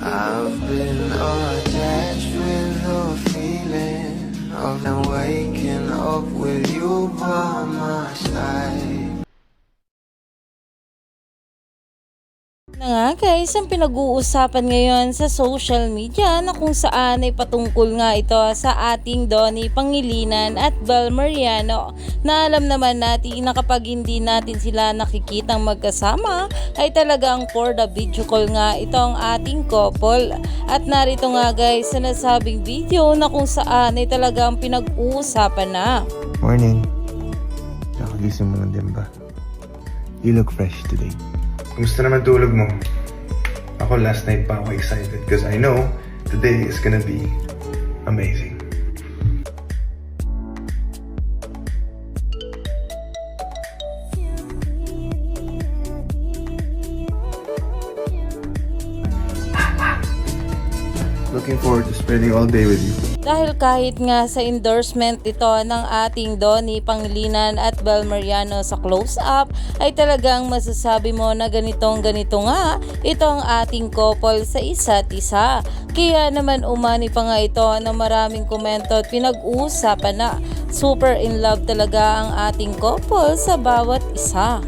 I've been attached with the feeling of now waking up with you by my side. Na nga guys, ang pinag-uusapan ngayon sa social media na kung saan ay patungkol nga ito sa ating Donnie Pangilinan at Bel Mariano, na alam naman natin na kapag hindi natin sila nakikitang magkasama ay talagang for the video call nga itong ating couple. At narito nga guys sa nasabing video na kung saan ay talagang pinag-uusapan na. Morning. Nakagising mo lang din ba? You look fresh today. Kumusta naman tulog mo? Ako last night pa ako excited because I know today is gonna be amazing. Looking forward to spending all day with you. Dahil kahit nga sa endorsement ito ng ating Donnie Pangilinan at Bel Mariano sa close-up ay talagang masasabi mo na ganito nga itong ating couple sa isa't isa. Kaya naman umani pa nga ito na maraming komento at pinag-uusapan na super in love talaga ang ating couple sa bawat isa.